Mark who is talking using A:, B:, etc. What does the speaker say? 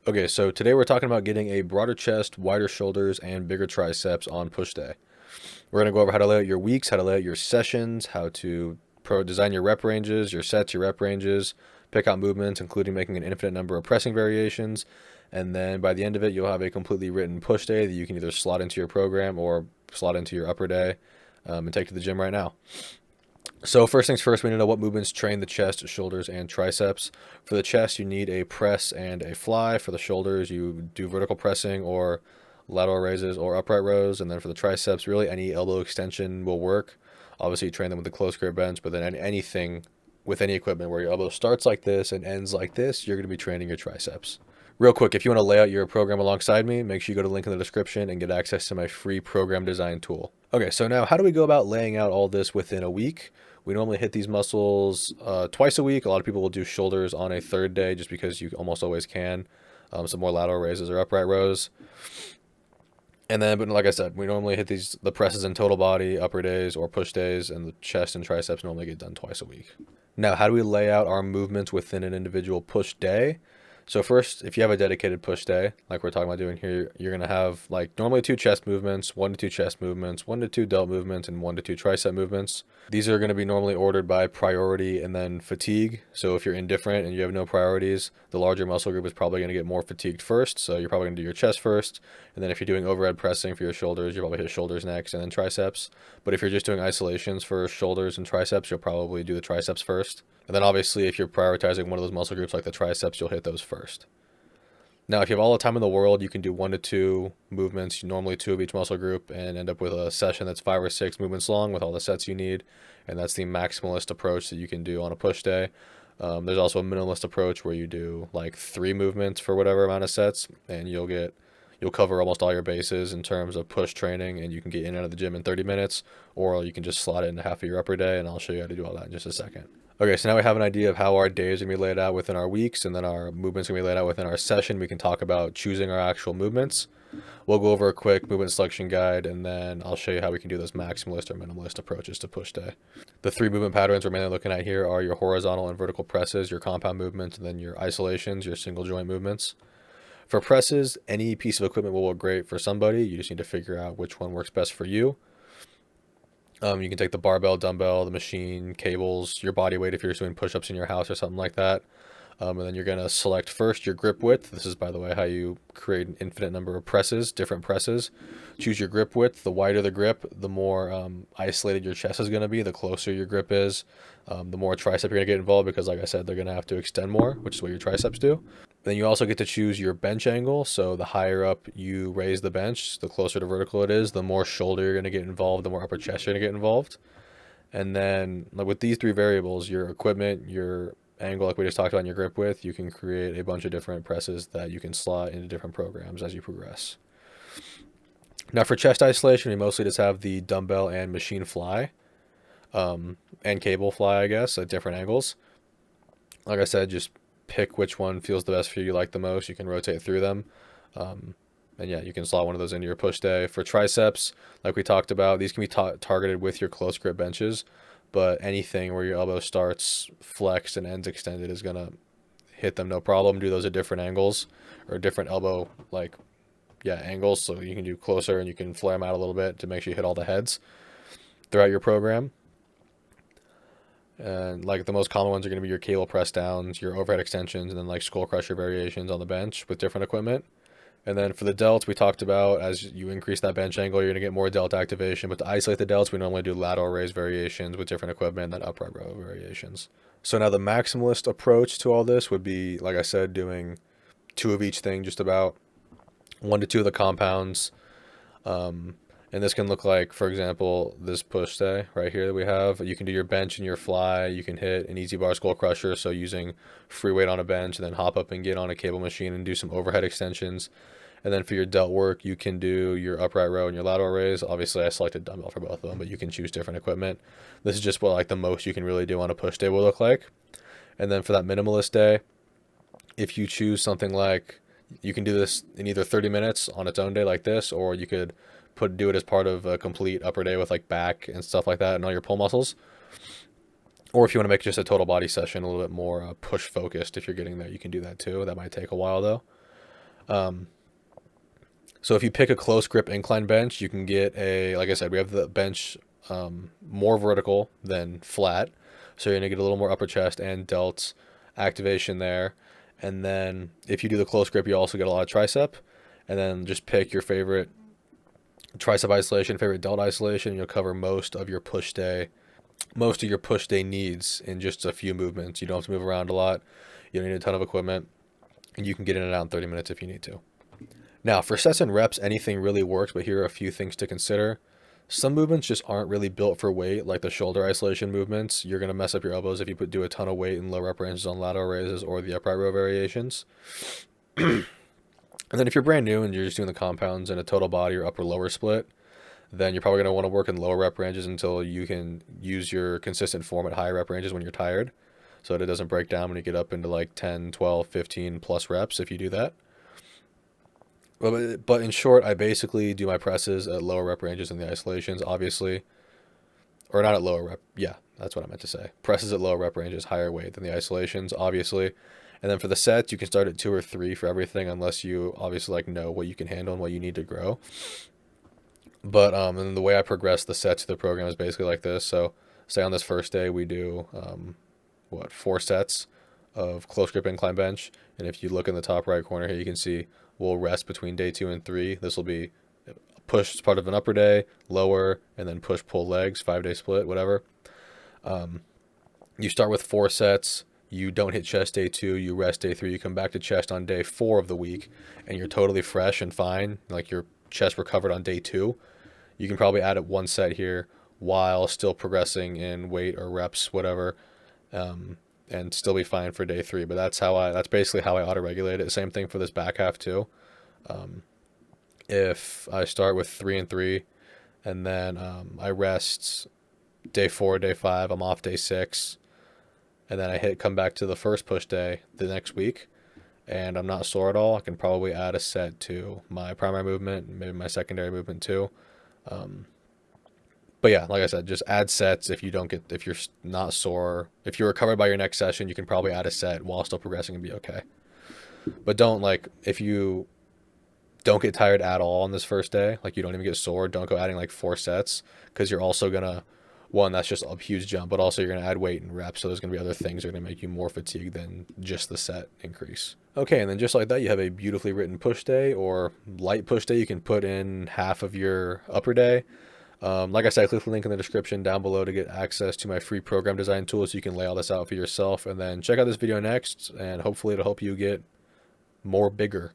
A: Okay, so today we're talking about getting a broader chest, wider shoulders, and bigger triceps on push day. We're going to go over how to lay out your weeks, how to lay out your sessions, how to design your rep ranges, your sets, your rep ranges, pick out movements, including making an infinite number of pressing variations. And then by the end of it, you'll have a completely written push day that you can either slot into your program or slot into your upper day and take to the gym right now. So first things first, we need to know what movements train the chest, shoulders, and triceps. For the chest, you need a press and a fly. For the shoulders, you do vertical pressing or lateral raises or upright rows. And then for the triceps, really any elbow extension will work. Obviously, you train them with the close grip bench, but then anything with any equipment where your elbow starts like this and ends like this, you're going to be training your triceps. Real quick, if you want to lay out your program alongside me, make sure you go to the link in the description and get access to my free program design tool. Okay, so now how do we go about laying out all this within a week? We normally hit these muscles twice a week. A lot of people will do shoulders on a third day just because you almost always can. Some more lateral raises or upright rows. And then, but like I said, we normally hit the presses in total body, upper days or push days, and the chest and triceps normally get done twice a week. Now, how do we lay out our movements within an individual push day? So first, if you have a dedicated push day, like we're talking about doing here, you're going to have like normally two chest movements, 1 to 2 chest movements, 1 to 2 delt movements, and 1 to 2 tricep movements. These are going to be normally ordered by priority and then fatigue. So if you're indifferent and you have no priorities, the larger muscle group is probably going to get more fatigued first. So you're probably going to do your chest first. And then if you're doing overhead pressing for your shoulders, you'll probably hit shoulders next and then triceps. But if you're just doing isolations for shoulders and triceps, you'll probably do the triceps first. And then obviously if you're prioritizing one of those muscle groups like the triceps, you'll hit those first. Now, if you have all the time in the world, you can do 1 to 2 movements, normally 2 of each muscle group, and end up with a session that's 5 or 6 movements long with all the sets you need. And that's the maximalist approach that you can do on a push day. There's also a minimalist approach where you do like 3 movements for whatever amount of sets, and you'll cover almost all your bases in terms of push training, and you can get in and out of the gym in 30 minutes, or you can just slot it into half of your upper day, and I'll show you how to do all that in just a second. Okay, so now we have an idea of how our days are going to be laid out within our weeks, and then our movements are going to be laid out within our session. We can talk about choosing our actual movements. We'll go over a quick movement selection guide, and then I'll show you how we can do those maximalist or minimalist approaches to push day. The 3 movement patterns we're mainly looking at here are your horizontal and vertical presses, your compound movements, and then your isolations, your single joint movements. For presses, any piece of equipment will work great for somebody. You just need to figure out which one works best for you. You can take the barbell, dumbbell, the machine, cables, your body weight if you're just doing push-ups in your house or something like that. And then you're going to select first your grip width. This is, by the way, how you create an infinite number of presses, different presses. Choose your grip width. The wider the grip, the more isolated your chest is going to be. The closer your grip is, the more tricep you're going to get involved because, like I said, they're going to have to extend more, which is what your triceps do. Then you also get to choose your bench angle. So the higher up you raise the bench, the closer to vertical it is, the more shoulder you're going to get involved, the more upper chest you're going to get involved. And then like with these 3 variables, your equipment, your angle, like we just talked about, and your grip width, you can create a bunch of different presses that you can slot into different programs as you progress. Now for chest isolation, we mostly just have the dumbbell and machine fly, and cable fly, I guess, at different angles. Like I said, just pick which one feels the best for you, like the most. You can rotate through them. And yeah, you can slot one of those into your push day. For triceps, like we talked about, these can be targeted with your close grip benches, but anything where your elbow starts flexed and ends extended is going to hit them no problem. Do those at different angles or different elbow, like, yeah, angles. So you can do closer and you can flare them out a little bit to make sure you hit all the heads throughout your program. And like the most common ones are going to be your cable press downs, your overhead extensions, and then like skull crusher variations on the bench with different equipment. And then for the delts, we talked about as you increase that bench angle, you're going to get more delt activation. But to isolate the delts, we normally do lateral raise variations with different equipment and then upright row variations. So now the maximalist approach to all this would be, like I said, doing 2 of each thing, just about 1 to 2 of the compounds. And this can look like, for example, this push day right here that we have. You can do your bench and your fly. You can hit an easy bar skull crusher, so using free weight on a bench, and then hop up and get on a cable machine and do some overhead extensions. And then for your delt work, you can do your upright row and your lateral raise. Obviously, I selected dumbbell for both of them, but you can choose different equipment. This is just what like the most you can really do on a push day will look like. And then for that minimalist day, if you choose something like, you can do this in either 30 minutes on its own day like this, or you could do it as part of a complete upper day with like back and stuff like that and all your pull muscles. Or if you want to make just a total body session a little bit more push focused, if you're getting there, you can do that too. That might take a while though. Um, so if you pick a close grip incline bench, you can get a, like I said, we have the bench more vertical than flat. So you're going to get a little more upper chest and delts activation there. And then if you do the close grip, you also get a lot of tricep. And then just pick your favorite tricep isolation, favorite delt isolation. You'll cover most of your push day needs in just a few movements. You don't have to move around a lot. You don't need a ton of equipment, and you can get in and out in 30 minutes if you need to. Now, for sets and reps, anything really works, but here are a few things to consider. Some movements just aren't really built for weight, like the shoulder isolation movements. You're going to mess up your elbows if you do a ton of weight in low rep ranges on lateral raises or the upright row variations. And then if you're brand new and you're just doing the compounds and a total body or upper lower split, then you're probably going to want to work in lower rep ranges until you can use your consistent form at higher rep ranges when you're tired, so that it doesn't break down when you get up into like 10, 12, 15 plus reps if you do that. But in short, I basically do my presses at lower rep ranges in the isolations, obviously. Or not at lower rep. Yeah, that's what I meant to say. Presses at lower rep ranges, higher weight than the isolations, obviously. And then for the sets, you can start at 2 or 3 for everything, unless you obviously like know what you can handle and what you need to grow. But and the way I progress the sets of the program is basically like this. So, say on this first day we do 4 sets of close grip incline bench, and if you look in the top right corner here, you can see we'll rest between day 2 and 3. This will be push as part of an upper day, lower, and then push pull legs, 5-day split, whatever. You start with 4 sets. You don't hit chest day 2. You rest day 3. You come back to chest on day 4 of the week, and you're totally fresh and fine. Like your chest recovered on day 2. You can probably add it 1 set here while still progressing in weight or reps, whatever, and still be fine for day 3. But that's basically how I auto regulate it. Same thing for this back half too. If I start with 3 and 3, and then I rest day 4, day 5, I'm off day 6, and then I come back to the first push day the next week, and I'm not sore at all, I can probably add a set to my primary movement, maybe my secondary movement too. But yeah, like I said, just add sets if you're not sore. If you're recovered by your next session, you can probably add a set while still progressing and be okay. But if you don't get tired at all on this first day, like you don't even get sore, don't go adding like 4 sets, because you're also gonna, one, that's just a huge jump, but also you're gonna add weight and reps, so there's gonna be other things that are gonna make you more fatigued than just the set increase. Okay, and then just like that, you have a beautifully written push day or light push day. You can put in half of your upper day. Like I said, click the link in the description down below to get access to my free program design tool so you can lay all this out for yourself. And then check out this video next, and hopefully it'll help you get more bigger.